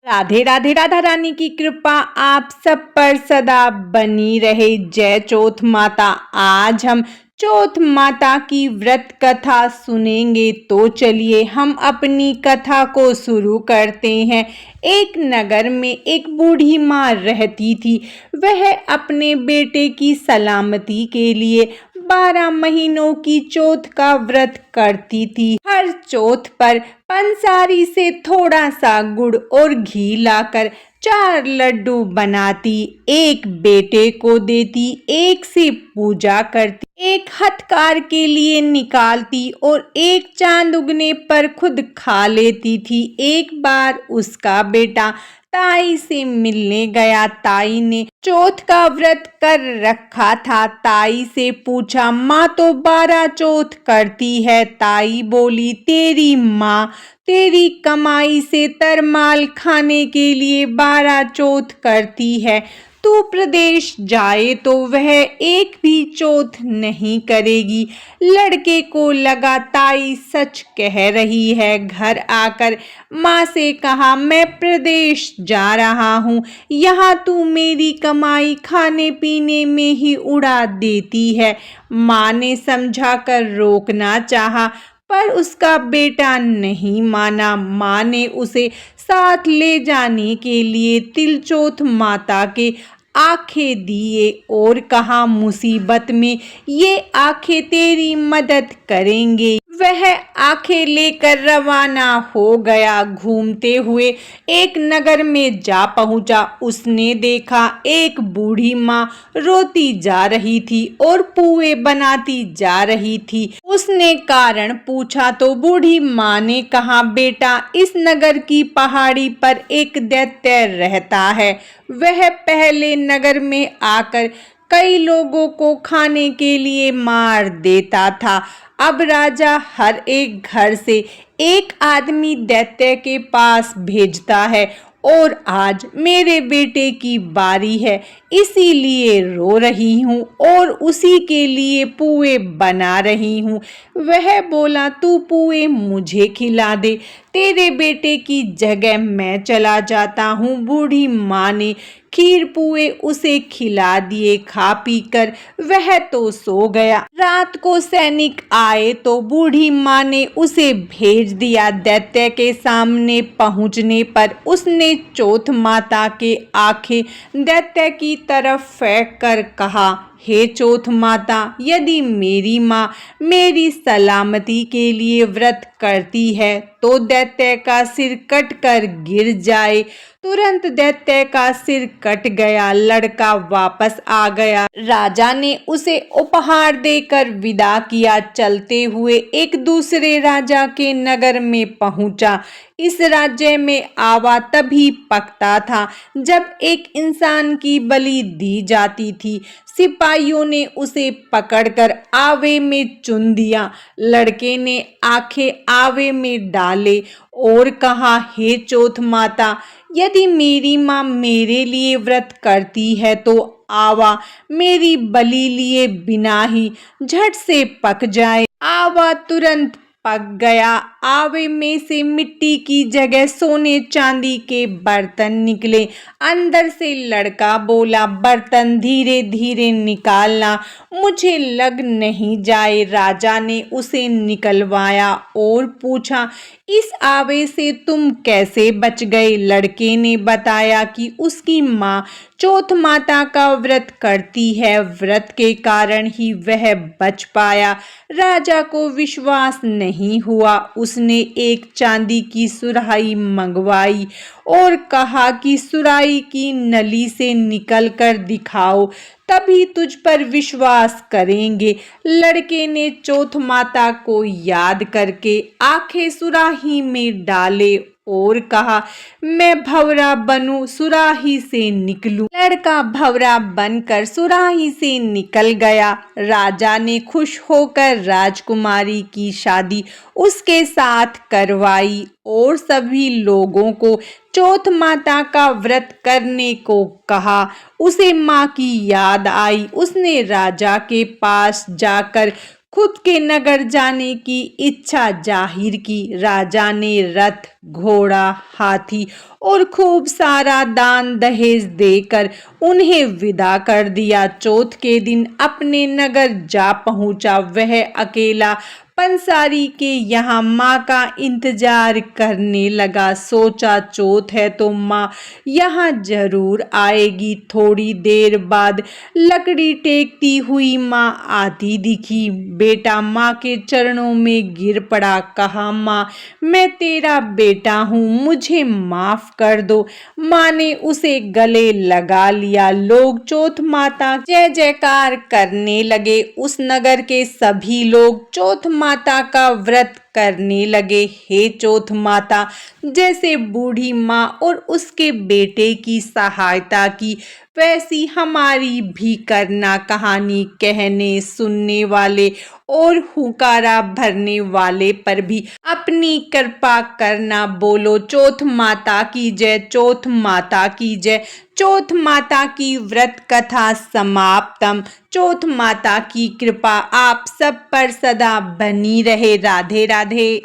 राधे राधे। राधा रानी की कृपा आप सब पर सदा बनी रहे। जय चौथ माता। आज हम चौथ माता की व्रत कथा सुनेंगे, तो चलिए हम अपनी कथा को शुरू करते हैं। एक नगर में एक बूढ़ी माँ रहती थी। वह अपने बेटे की सलामती के लिए 12 महीनों की चौथ का व्रत करती थी। हर चौथ पर पंसारी से थोड़ा सा गुड़ और घी लाकर 4 लड्डू बनाती, एक बेटे को देती, एक से पूजा करती, एक हथकार के लिए निकालती और एक चांद उगने पर खुद खा लेती थी। एक बार उसका बेटा ताई से मिलने गया। ताई ने चौथ का व्रत कर रखा था। ताई से पूछा, माँ तो 12 चौथ करती है। ताई बोली, तेरी माँ तेरी कमाई से तरमाल खाने के लिए 12 चौथ करती है। तू प्रदेश जाए तो वह एक भी चौथ नहीं करेगी। लड़के को लगा ताई सच कह रही है। घर आकर माँ से कहा, मैं प्रदेश जा रहा हूँ, यहाँ तू मेरी कमाई खाने पीने में ही उड़ा देती है। माँ ने समझा कर रोकना चाहा, पर उसका बेटा नहीं माना। माँ ने उसे साथ ले जाने के लिए तिलचौथ माता के आंखें दिए और कहा, मुसीबत में ये आंखें तेरी मदद करेंगे। वह आंखें लेकर रवाना हो गया। घूमते हुए एक नगर में जा पहुंचा। उसने देखा एक बूढ़ी माँ रोती जा रही थी और पुए बनाती जा रही थी। उसने कारण पूछा तो बूढ़ी माँ ने कहा, बेटा इस नगर की पहाड़ी पर एक दैत्य रहता है। वह पहले नगर में आकर कई लोगों को खाने के लिए मार देता था। अब राजा हर एक घर से एक आदमी दैत्य के पास भेजता है और आज मेरे बेटे की बारी है, इसीलिए रो रही हूँ और उसी के लिए पुए बना रही हूँ। वह बोला, तू पुए मुझे खिला दे, तेरे बेटे की जगह मैं चला जाता हूँ। बूढ़ी माँ ने खीर पुए उसे खिला दिए। खा पी कर वह तो सो गया। रात को सैनिक आए तो बूढ़ी माँ ने उसे भेज दिया। दैत्य के सामने पहुंचने पर उसने चौथ माता के आंखें दैत्य की तरफ फेंक कर कहा, हे चौथ माता, यदि मेरी माँ मेरी सलामती के लिए व्रत करती है तो दैत्य का सिर कट कर गिर जाए। तुरंत दैत्य का सिर कट गया। लड़का वापस आ गया। राजा ने उसे उपहार देकर विदा किया। चलते हुए एक दूसरे राजा के नगर में पहुंचा। इस राज्य में आवा तभी पकता था जब एक इंसान की बलि दी जाती थी। सिपाहियों ने उसे पकड़कर आवे में चुन दिया। लड़के ने आंखें आवे में डाले और कहा, हे चौथ माता, यदि मेरी माँ मेरे लिए व्रत करती है तो आवा मेरी बलि लिए बिना ही झट से पक जाए। आवा तुरंत पक गया। आवे में से मिट्टी की जगह सोने चांदी के बर्तन निकले। अंदर से लड़का बोला, बर्तन धीरे धीरे निकालना, मुझे लग नहीं जाए। राजा ने उसे निकलवाया और पूछा, इस आवे से तुम कैसे बच गए? लड़के ने बताया कि उसकी माँ चौथ माता का व्रत करती है, व्रत के कारण ही वह बच पाया। राजा को विश्वास नहीं हुआ। उसने एक चांदी की सुराही मंगवाई और कहा कि सुराही की नली से निकल कर दिखाओ, तभी तुझ पर विश्वास करेंगे। लड़के ने चौथ माता को याद करके आंखें सुराही में डाले और कहा, मैं भंवरा बनूं, सुराही से निकलूं। लड़का भंवरा बनकर सुराही से निकल गया। राजा ने खुश होकर राजकुमारी की शादी उसके साथ करवाई और सभी लोगों को चौथ माता का व्रत करने को कहा। उसे माँ की याद आई। उसने राजा के पास जाकर खुद के नगर जाने की इच्छा जाहिर की। राजा ने रथ घोड़ा, हाथी और खूब सारा दान दहेज देकर उन्हें विदा कर दिया। चौथ के दिन अपने नगर जा पहुंचा वह अकेला, पंसारी के यहाँ माँ का इंतजार करने लगा। सोचा चौथ है तो माँ यहाँ जरूर आएगी। थोड़ी देर बाद लकड़ी टेकती हुई माँ आती दिखी। बेटा माँ के चरणों में गिर पड़ा, कहा माँ मैं तेरा बेटा हूँ, मुझे माफ कर दो। माँ ने उसे गले लगा लिया। लोग चौथ माता जय जयकार करने लगे। उस नगर के सभी लोग चौथ माता का व्रत करने लगे। हे चौथ माता, जैसे बूढ़ी माँ और उसके बेटे की सहायता की वैसी हमारी भी करना। कहानी कहने सुनने वाले और हुकारा भरने वाले पर भी अपनी कृपा करना। बोलो चौथ माता की जय, चौथ माता की जय। चौथ माता की व्रत कथा समाप्तम। चौथ माता की कृपा आप सब पर सदा बनी रहे। राधे राधे।